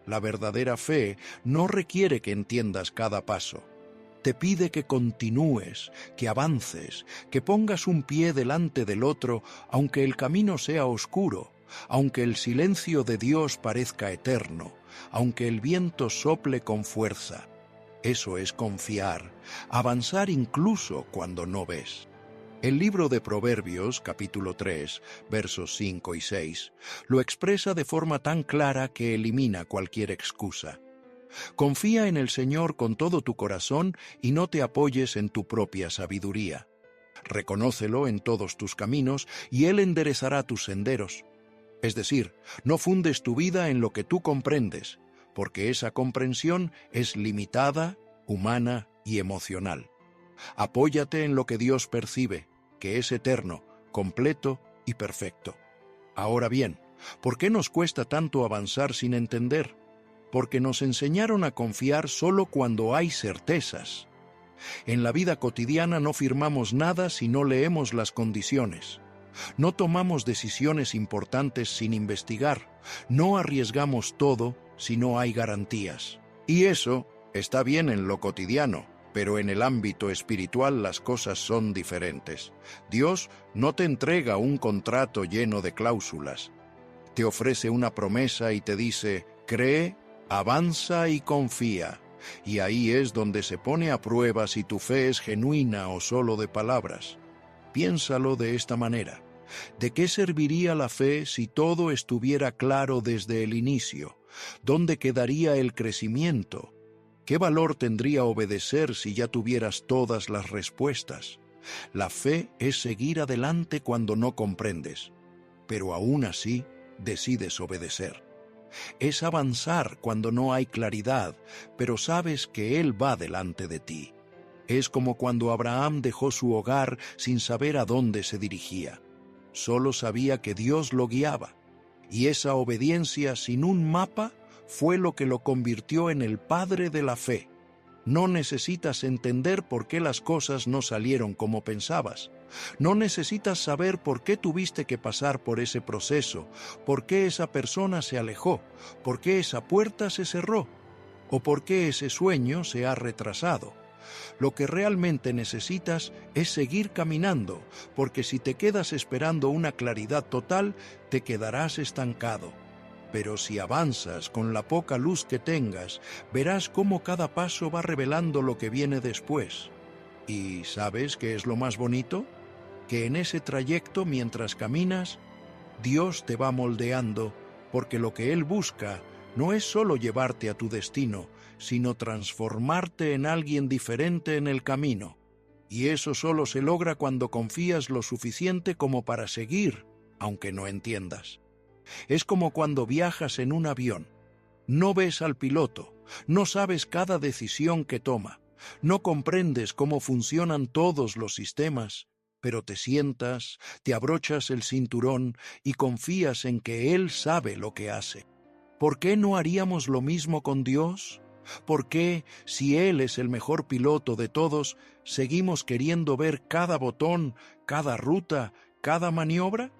La verdadera fe no requiere que entiendas cada paso. Te pide que continúes, que avances, que pongas un pie delante del otro, aunque el camino sea oscuro, aunque el silencio de Dios parezca eterno, aunque el viento sople con fuerza. Eso es confiar, avanzar incluso cuando no ves. El libro de Proverbios, capítulo 3, versos 5 y 6, lo expresa de forma tan clara que elimina cualquier excusa. Confía en el Señor con todo tu corazón y no te apoyes en tu propia sabiduría. Reconócelo en todos tus caminos y Él enderezará tus senderos. Es decir, no fundes tu vida en lo que tú comprendes, porque esa comprensión es limitada, humana y emocional. Apóyate en lo que Dios percibe, que es eterno, completo y perfecto. Ahora bien, ¿por qué nos cuesta tanto avanzar sin entender? Porque nos enseñaron a confiar solo cuando hay certezas. En la vida cotidiana no firmamos nada si no leemos las condiciones. No tomamos decisiones importantes sin investigar. No arriesgamos todo si no hay garantías. Y eso está bien en lo cotidiano, pero en el ámbito espiritual las cosas son diferentes. Dios no te entrega un contrato lleno de cláusulas. Te ofrece una promesa y te dice: cree, avanza y confía. Y ahí es donde se pone a prueba si tu fe es genuina o solo de palabras. Piénsalo de esta manera. ¿De qué serviría la fe si todo estuviera claro desde el inicio? ¿Dónde quedaría el crecimiento? ¿Qué valor tendría obedecer si ya tuvieras todas las respuestas? La fe es seguir adelante cuando no comprendes, pero aún así decides obedecer. Es avanzar cuando no hay claridad, pero sabes que Él va delante de ti. Es como cuando Abraham dejó su hogar sin saber a dónde se dirigía. Solo sabía que Dios lo guiaba, y esa obediencia sin un mapa fue lo que lo convirtió en el padre de la fe. No necesitas entender por qué las cosas no salieron como pensabas. No necesitas saber por qué tuviste que pasar por ese proceso, por qué esa persona se alejó, por qué esa puerta se cerró, o por qué ese sueño se ha retrasado. Lo que realmente necesitas es seguir caminando, porque si te quedas esperando una claridad total, te quedarás estancado. Pero si avanzas con la poca luz que tengas, verás cómo cada paso va revelando lo que viene después. ¿Y sabes qué es lo más bonito? Que en ese trayecto, mientras caminas, Dios te va moldeando, porque lo que Él busca no es solo llevarte a tu destino, sino transformarte en alguien diferente en el camino. Y eso solo se logra cuando confías lo suficiente como para seguir, aunque no entiendas. Es como cuando viajas en un avión. No ves al piloto, no sabes cada decisión que toma, no comprendes cómo funcionan todos los sistemas, pero te sientas, te abrochas el cinturón y confías en que Él sabe lo que hace. ¿Por qué no haríamos lo mismo con Dios? ¿Por qué, si Él es el mejor piloto de todos, seguimos queriendo ver cada botón, cada ruta, cada maniobra?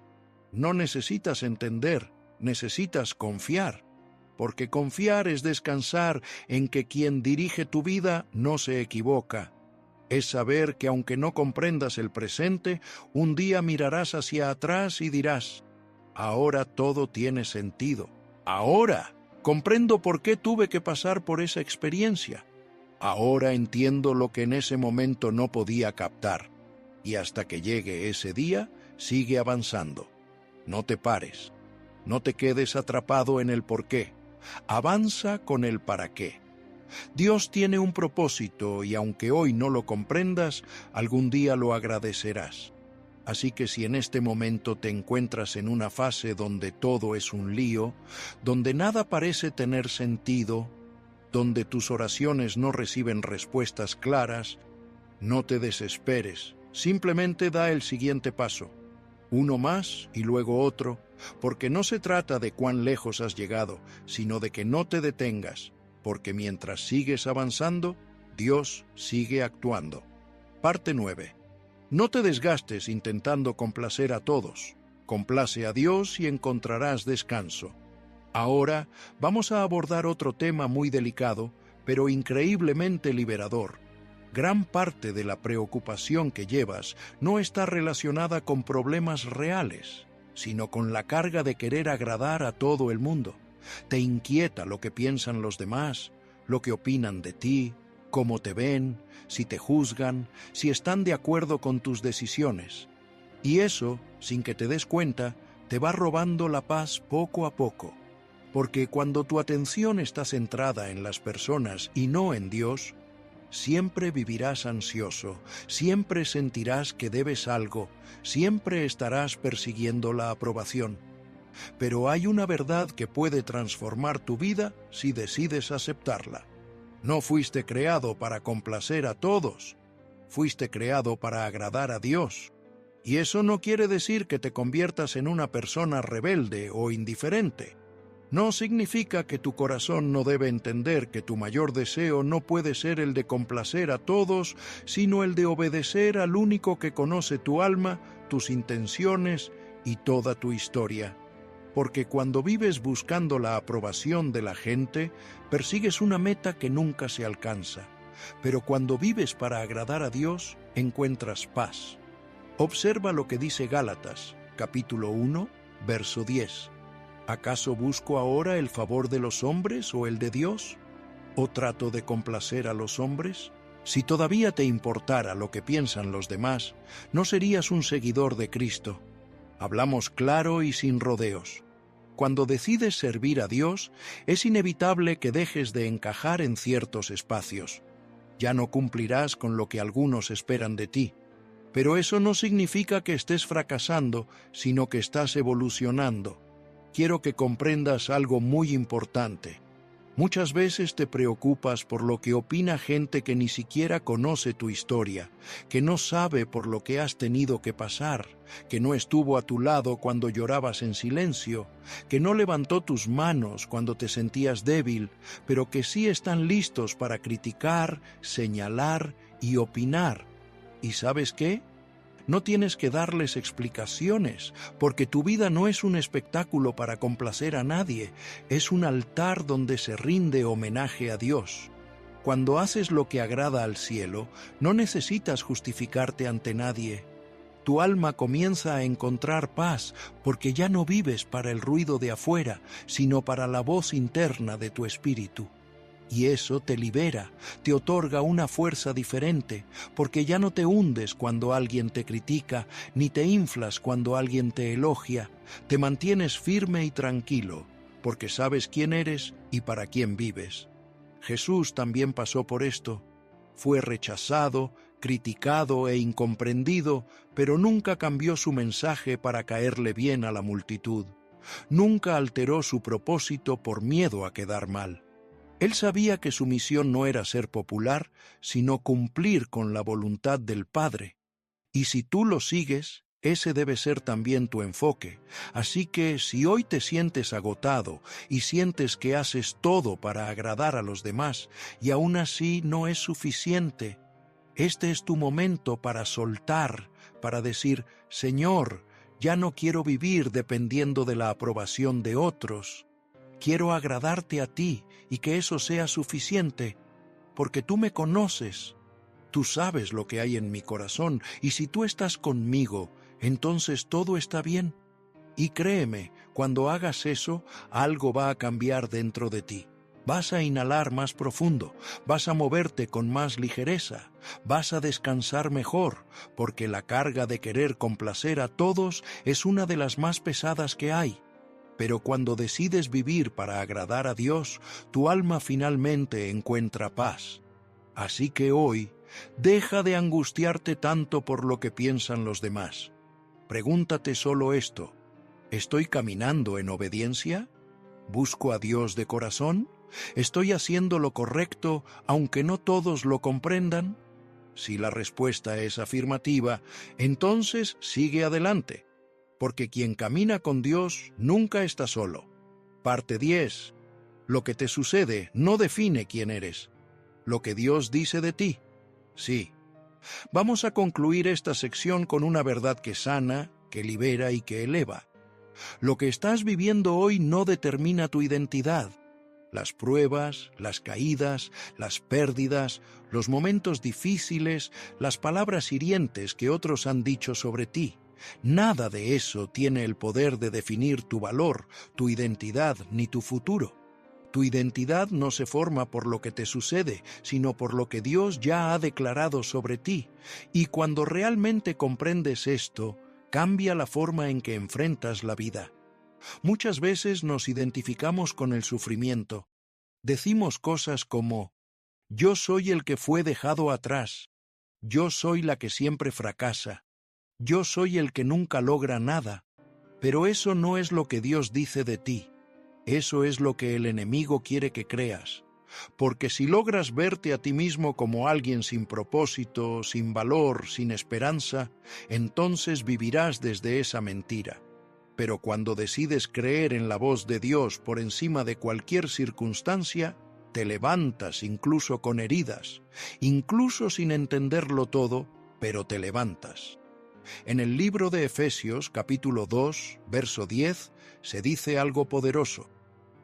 No necesitas entender, necesitas confiar, porque confiar es descansar en que quien dirige tu vida no se equivoca. Es saber que aunque no comprendas el presente, un día mirarás hacia atrás y dirás: Ahora todo tiene sentido. Ahora comprendo por qué tuve que pasar por esa experiencia. Ahora entiendo lo que en ese momento no podía captar. Y hasta que llegue ese día, sigue avanzando. No te pares. No te quedes atrapado en el por qué. Avanza con el para qué. Dios tiene un propósito y aunque hoy no lo comprendas, algún día lo agradecerás. Así que si en este momento te encuentras en una fase donde todo es un lío, donde nada parece tener sentido, donde tus oraciones no reciben respuestas claras, no te desesperes, simplemente da el siguiente paso. Uno más y luego otro, porque no se trata de cuán lejos has llegado, sino de que no te detengas, porque mientras sigues avanzando, Dios sigue actuando. Parte 9. No te desgastes intentando complacer a todos. Complace a Dios y encontrarás descanso. Ahora vamos a abordar otro tema muy delicado, pero increíblemente liberador. Gran parte de la preocupación que llevas no está relacionada con problemas reales, sino con la carga de querer agradar a todo el mundo. Te inquieta lo que piensan los demás, lo que opinan de ti, cómo te ven, si te juzgan, si están de acuerdo con tus decisiones. Y eso, sin que te des cuenta, te va robando la paz poco a poco. Porque cuando tu atención está centrada en las personas y no en Dios, siempre vivirás ansioso, siempre sentirás que debes algo, siempre estarás persiguiendo la aprobación. Pero hay una verdad que puede transformar tu vida si decides aceptarla. No fuiste creado para complacer a todos, fuiste creado para agradar a Dios. Y eso no quiere decir que te conviertas en una persona rebelde o indiferente. No significa que tu corazón no debe entender que tu mayor deseo no puede ser el de complacer a todos, sino el de obedecer al único que conoce tu alma, tus intenciones y toda tu historia. Porque cuando vives buscando la aprobación de la gente, persigues una meta que nunca se alcanza. Pero cuando vives para agradar a Dios, encuentras paz. Observa lo que dice Gálatas, capítulo 1, verso 10. ¿Acaso busco ahora el favor de los hombres o el de Dios? ¿O trato de complacer a los hombres? Si todavía te importara lo que piensan los demás, no serías un seguidor de Cristo. Hablamos claro y sin rodeos. Cuando decides servir a Dios, es inevitable que dejes de encajar en ciertos espacios. Ya no cumplirás con lo que algunos esperan de ti. Pero eso no significa que estés fracasando, sino que estás evolucionando. Quiero que comprendas algo muy importante. Muchas veces te preocupas por lo que opina gente que ni siquiera conoce tu historia, que no sabe por lo que has tenido que pasar, que no estuvo a tu lado cuando llorabas en silencio, que no levantó tus manos cuando te sentías débil, pero que sí están listos para criticar, señalar y opinar. ¿Y sabes qué? No tienes que darles explicaciones, porque tu vida no es un espectáculo para complacer a nadie, es un altar donde se rinde homenaje a Dios. Cuando haces lo que agrada al cielo, no necesitas justificarte ante nadie. Tu alma comienza a encontrar paz, porque ya no vives para el ruido de afuera, sino para la voz interna de tu espíritu. Y eso te libera, te otorga una fuerza diferente, porque ya no te hundes cuando alguien te critica, ni te inflas cuando alguien te elogia. Te mantienes firme y tranquilo, porque sabes quién eres y para quién vives. Jesús también pasó por esto. Fue rechazado, criticado e incomprendido, pero nunca cambió su mensaje para caerle bien a la multitud. Nunca alteró su propósito por miedo a quedar mal. Él sabía que su misión no era ser popular, sino cumplir con la voluntad del Padre. Y si tú lo sigues, ese debe ser también tu enfoque. Así que si hoy te sientes agotado y sientes que haces todo para agradar a los demás y aún así no es suficiente, este es tu momento para soltar, para decir, Señor, ya no quiero vivir dependiendo de la aprobación de otros. Quiero agradarte a ti y que eso sea suficiente, porque tú me conoces. Tú sabes lo que hay en mi corazón, y si tú estás conmigo, entonces todo está bien. Y créeme, cuando hagas eso, algo va a cambiar dentro de ti. Vas a inhalar más profundo, vas a moverte con más ligereza, vas a descansar mejor, porque la carga de querer complacer a todos es una de las más pesadas que hay. Pero cuando decides vivir para agradar a Dios, tu alma finalmente encuentra paz. Así que hoy, deja de angustiarte tanto por lo que piensan los demás. Pregúntate solo esto: ¿estoy caminando en obediencia? ¿Busco a Dios de corazón? ¿Estoy haciendo lo correcto aunque no todos lo comprendan? Si la respuesta es afirmativa, entonces sigue adelante, porque quien camina con Dios nunca está solo. Parte 10. Lo que te sucede no define quién eres. Lo que Dios dice de ti, sí. Vamos a concluir esta sección con una verdad que sana, que libera y que eleva. Lo que estás viviendo hoy no determina tu identidad. Las pruebas, las caídas, las pérdidas, los momentos difíciles, las palabras hirientes que otros han dicho sobre ti, nada de eso tiene el poder de definir tu valor, tu identidad ni tu futuro. Tu identidad no se forma por lo que te sucede, sino por lo que Dios ya ha declarado sobre ti. Y cuando realmente comprendes esto, cambia la forma en que enfrentas la vida. Muchas veces nos identificamos con el sufrimiento. Decimos cosas como: yo soy el que fue dejado atrás, yo soy la que siempre fracasa, yo soy el que nunca logra nada. Pero eso no es lo que Dios dice de ti. Eso es lo que el enemigo quiere que creas. Porque si logras verte a ti mismo como alguien sin propósito, sin valor, sin esperanza, entonces vivirás desde esa mentira. Pero cuando decides creer en la voz de Dios por encima de cualquier circunstancia, te levantas incluso con heridas, incluso sin entenderlo todo, pero te levantas. En el libro de Efesios, capítulo 2, verso 10, se dice algo poderoso: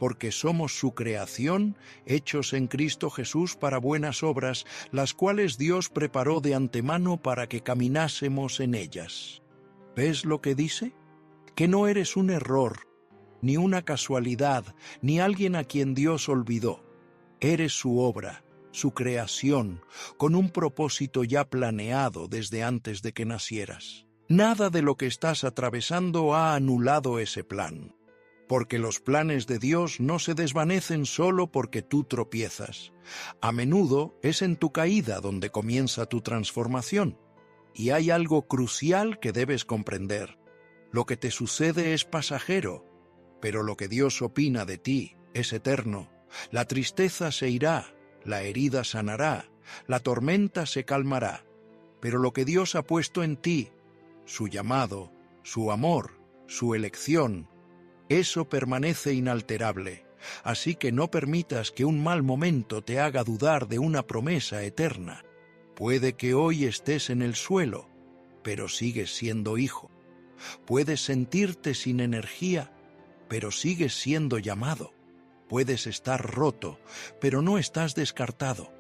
porque somos su creación, hechos en Cristo Jesús para buenas obras, las cuales Dios preparó de antemano para que caminásemos en ellas. ¿Ves lo que dice? Que no eres un error, ni una casualidad, ni alguien a quien Dios olvidó. Eres su obra, su creación, con un propósito ya planeado desde antes de que nacieras. Nada de lo que estás atravesando ha anulado ese plan, porque los planes de Dios no se desvanecen solo porque tú tropiezas. A menudo es en tu caída donde comienza tu transformación. Y hay algo crucial que debes comprender. Lo que te sucede es pasajero, pero lo que Dios opina de ti es eterno. La tristeza se irá, la herida sanará, la tormenta se calmará, pero lo que Dios ha puesto en ti, su llamado, su amor, su elección, eso permanece inalterable. Así que no permitas que un mal momento te haga dudar de una promesa eterna. Puede que hoy estés en el suelo, pero sigues siendo hijo. Puedes sentirte sin energía, pero sigues siendo llamado. Puedes estar roto, pero no estás descartado.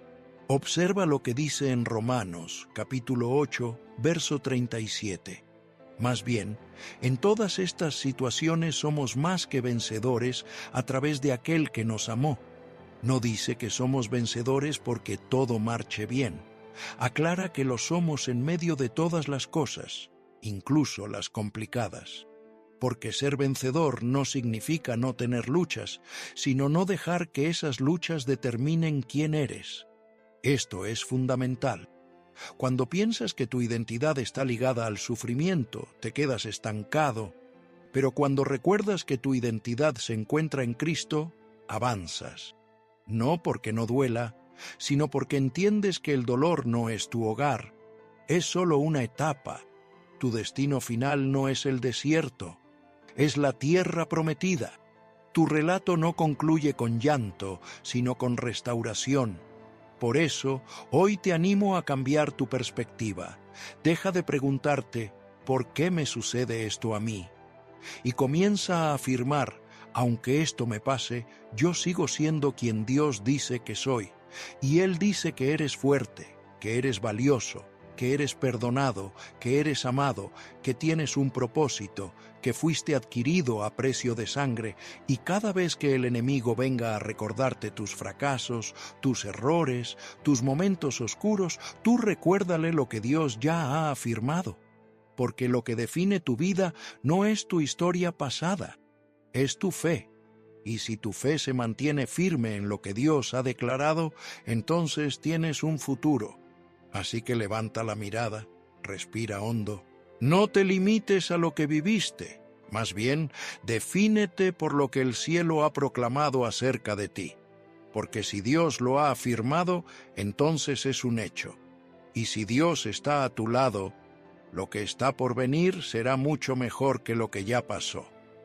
Observa lo que dice en Romanos, capítulo 8, verso 37. Más bien, en todas estas situaciones somos más que vencedores a través de aquel que nos amó. No dice que somos vencedores porque todo marche bien. Aclara que lo somos en medio de todas las cosas, incluso las complicadas. Porque ser vencedor no significa no tener luchas, sino no dejar que esas luchas determinen quién eres. Esto es fundamental. Cuando piensas que tu identidad está ligada al sufrimiento, te quedas estancado. Pero cuando recuerdas que tu identidad se encuentra en Cristo, avanzas. No porque no duela, sino porque entiendes que el dolor no es tu hogar. Es solo una etapa. Tu destino final no es el desierto, es la tierra prometida. Tu relato no concluye con llanto, sino con restauración. Por eso, hoy te animo a cambiar tu perspectiva. Deja de preguntarte, ¿por qué me sucede esto a mí? Y comienza a afirmar, aunque esto me pase, yo sigo siendo quien Dios dice que soy. Y Él dice que eres fuerte, que eres valioso, que eres perdonado, que eres amado, que tienes un propósito, que fuiste adquirido a precio de sangre, y cada vez que el enemigo venga a recordarte tus fracasos, tus errores, tus momentos oscuros, tú recuérdale lo que Dios ya ha afirmado, porque lo que define tu vida no es tu historia pasada, es tu fe. Y si tu fe se mantiene firme en lo que Dios ha declarado, entonces tienes un futuro. Así que levanta la mirada, respira hondo. No te limites a lo que viviste, más bien, defínete por lo que el cielo ha proclamado acerca de ti. Porque si Dios lo ha afirmado, entonces es un hecho. Y si Dios está a tu lado, lo que está por venir será mucho mejor que lo que ya pasó.